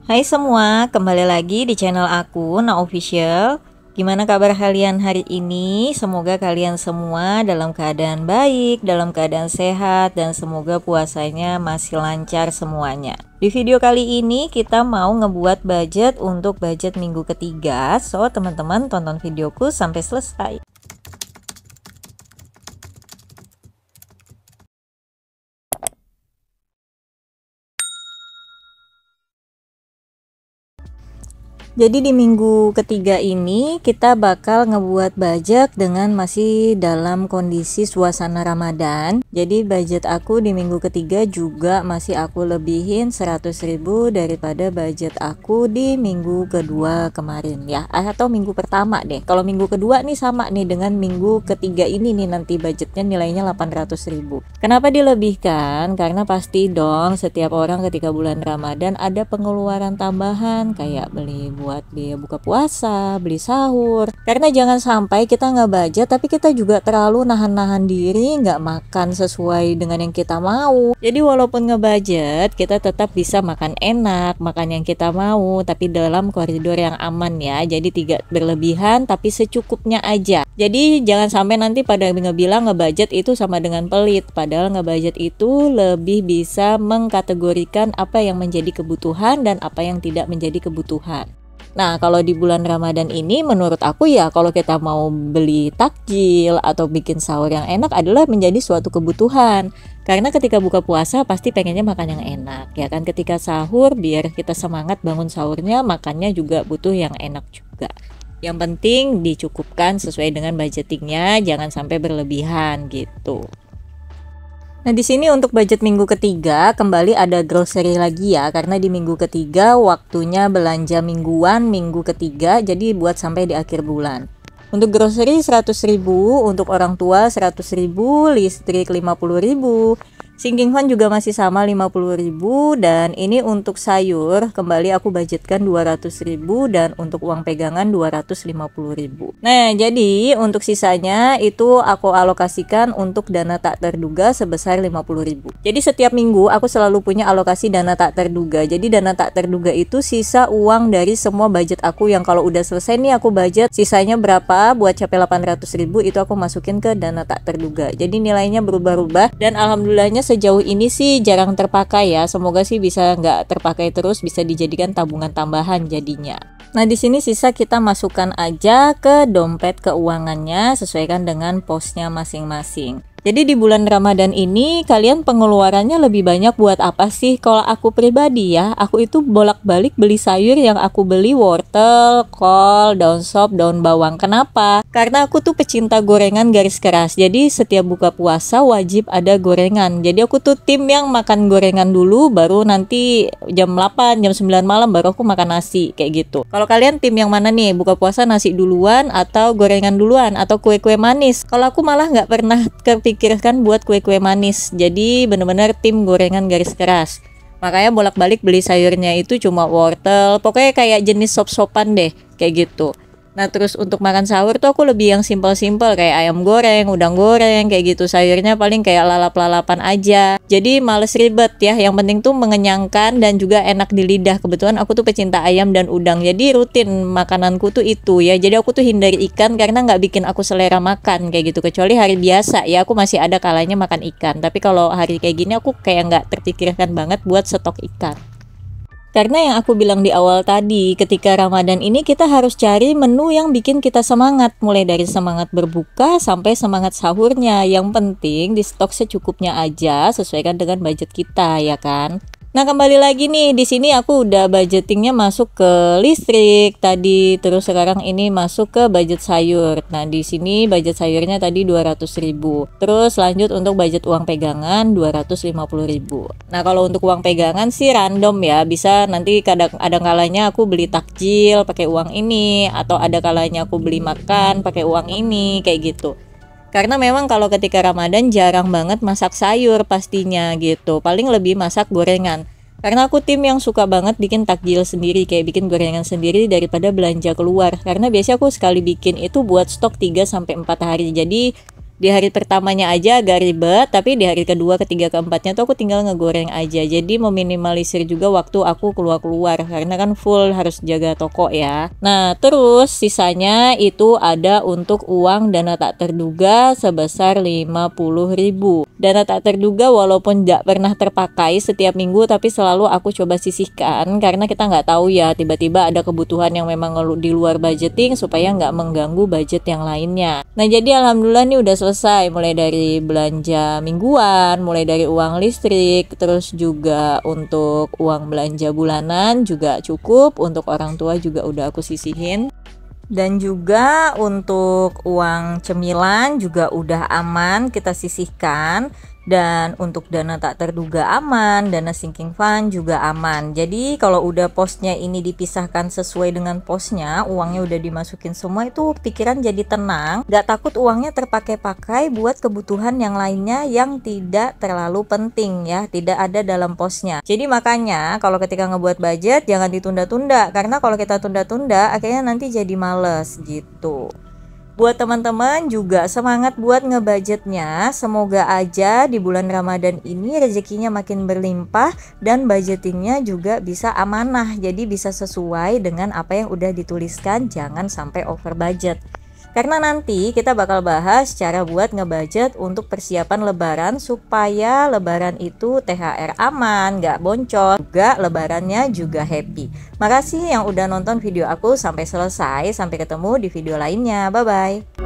Hai semua, kembali lagi di channel aku, Na Official. Gimana kabar kalian hari ini? Semoga kalian semua dalam keadaan baik, dalam keadaan sehat, dan semoga puasanya masih lancar semuanya. Di video kali ini kita mau ngebuat budget untuk budget minggu ketiga. So, teman-teman tonton videoku sampai selesai. Jadi di minggu ketiga ini kita bakal ngebuat budget dengan masih dalam kondisi suasana Ramadan. Jadi budget aku di minggu ketiga juga masih aku lebihin 100.000 daripada budget aku di minggu kedua kemarin ya, atau minggu pertama deh. Kalau minggu kedua nih sama nih dengan minggu ketiga ini nih, nanti budgetnya nilainya 800.000. Kenapa dilebihkan? Karena pasti dong setiap orang ketika bulan Ramadan ada pengeluaran tambahan kayak beli buat biaya buka puasa, beli sahur. Karena jangan sampai kita nggak budget tapi kita juga terlalu nahan-nahan diri, nggak makan sesuai dengan yang kita mau. Jadi walaupun ngebudget, kita tetap bisa makan enak, makan yang kita mau, tapi dalam koridor yang aman ya. Jadi tidak berlebihan tapi secukupnya aja. Jadi jangan sampai nanti pada ngebilang ngebudget itu sama dengan pelit. Padahal ngebudget itu lebih bisa mengkategorikan apa yang menjadi kebutuhan dan apa yang tidak menjadi kebutuhan. Nah, kalau di bulan Ramadan ini menurut aku ya, kalau kita mau beli takjil atau bikin sahur yang enak adalah menjadi suatu kebutuhan. Karena ketika buka puasa pasti pengennya makan yang enak ya kan. Ketika sahur biar kita semangat bangun sahurnya, makannya juga butuh yang enak juga. Yang penting dicukupkan sesuai dengan budgetingnya, jangan sampai berlebihan gitu. Nah, di sini untuk budget minggu ketiga kembali ada grocery lagi ya, karena di minggu ketiga waktunya belanja mingguan minggu ketiga, jadi buat sampai di akhir bulan. Untuk grocery 100.000, untuk orang tua 100.000, listrik 50.000. Sinking fund juga masih sama 50.000, dan ini untuk sayur kembali aku budgetkan 200.000 dan untuk uang pegangan 250.000. Nah, jadi untuk sisanya itu aku alokasikan untuk dana tak terduga sebesar 50.000. Jadi setiap minggu aku selalu punya alokasi dana tak terduga. Jadi dana tak terduga itu sisa uang dari semua budget aku yang kalau udah selesai nih aku budget sisanya berapa buat capai 800.000, itu aku masukin ke dana tak terduga. Jadi nilainya berubah-ubah dan alhamdulillahnya sejauh ini sih jarang terpakai ya. Semoga sih bisa nggak terpakai terus, bisa dijadikan tabungan tambahan jadinya. Nah, di sini sisa kita masukkan aja ke dompet keuangannya, sesuaikan dengan posnya masing-masing. Jadi di bulan Ramadan ini kalian pengeluarannya lebih banyak buat apa sih? Kalau aku pribadi ya, aku itu bolak-balik beli sayur yang aku beli wortel, kol, daun sop, daun bawang. Kenapa? Karena aku tuh pecinta gorengan garis keras. Jadi setiap buka puasa wajib ada gorengan. Jadi aku tuh tim yang makan gorengan dulu, baru nanti jam 8, jam 9 malam baru aku makan nasi kayak gitu. Kalau kalian tim yang mana nih? Buka puasa nasi duluan atau gorengan duluan atau kue-kue manis? Kalau aku malah nggak pernah pikirkan buat kue-kue manis, jadi bener-bener tim gorengan garis keras. Makanya bolak-balik beli sayurnya itu cuma wortel, pokoknya kayak jenis sop-sopan deh kayak gitu. Nah, terus untuk makan sahur tuh aku lebih yang simpel-simpel kayak ayam goreng, udang goreng kayak gitu. Sayurnya paling kayak lalap-lalapan aja. Jadi males ribet ya. Yang penting tuh mengenyangkan dan juga enak di lidah. Kebetulan aku tuh pecinta ayam dan udang. Jadi rutin makananku tuh itu ya. Jadi aku tuh hindari ikan karena nggak bikin aku selera makan kayak gitu. Kecuali hari biasa ya aku masih ada kalanya makan ikan. Tapi kalau hari kayak gini aku kayak nggak terpikirkan banget buat stok ikan. Karena yang aku bilang di awal tadi, ketika Ramadan ini kita harus cari menu yang bikin kita semangat. Mulai dari semangat berbuka sampai semangat sahurnya. Yang penting di stok secukupnya aja, sesuaikan dengan budget kita ya kan. Nah, kembali lagi nih, di sini aku udah budgetingnya masuk ke listrik tadi, terus sekarang ini masuk ke budget sayur. Nah, di sini budget sayurnya tadi 200.000. Terus lanjut untuk budget uang pegangan 250.000. Nah, kalau untuk uang pegangan sih random ya, bisa nanti ada kalanya aku beli takjil pakai uang ini, atau ada kalanya aku beli makan pakai uang ini kayak gitu. Karena memang kalau ketika Ramadan jarang banget masak sayur pastinya gitu. Paling lebih masak gorengan. Karena aku tim yang suka banget bikin takjil sendiri, kayak bikin gorengan sendiri daripada belanja keluar. Karena biasanya aku sekali bikin itu buat stok 3-4 hari. Jadi Di hari pertamanya aja agak ribet, tapi di hari kedua, ketiga, keempatnya tuh aku tinggal ngegoreng aja. Jadi meminimalisir juga waktu aku keluar-keluar karena kan full harus jaga toko ya. Nah, terus sisanya itu ada untuk uang dana tak terduga sebesar 50.000. Dana tak terduga walaupun tidak pernah terpakai setiap minggu, tapi selalu aku coba sisihkan karena kita nggak tahu ya, tiba-tiba ada kebutuhan yang memang di luar budgeting supaya nggak mengganggu budget yang lainnya. Nah, jadi alhamdulillah nih udah selesai, mulai dari belanja mingguan, mulai dari uang listrik, terus juga untuk uang belanja bulanan juga cukup, untuk orang tua juga udah aku sisihin. Dan juga untuk uang cemilan juga udah aman kita sisihkan. Dan untuk dana tak terduga aman, dana sinking fund juga aman. Jadi kalau udah posnya ini dipisahkan sesuai dengan posnya, uangnya udah dimasukin semua, itu pikiran jadi tenang, gak takut uangnya terpakai-pakai buat kebutuhan yang lainnya yang tidak terlalu penting ya, tidak ada dalam posnya. Jadi makanya kalau ketika ngebuat budget jangan ditunda-tunda, karena kalau kita tunda-tunda akhirnya nanti jadi males gitu. Buat teman-teman juga semangat buat ngebudgetnya. Semoga aja di bulan Ramadan ini rezekinya makin berlimpah dan budgetingnya juga bisa amanah. Jadi bisa sesuai dengan apa yang udah dituliskan, jangan sampai over budget. Karena nanti kita bakal bahas cara buat ngebudget untuk persiapan lebaran supaya lebaran itu THR aman, gak boncos, juga lebarannya juga happy. Makasih yang udah nonton video aku sampai selesai, sampai ketemu di video lainnya, bye-bye.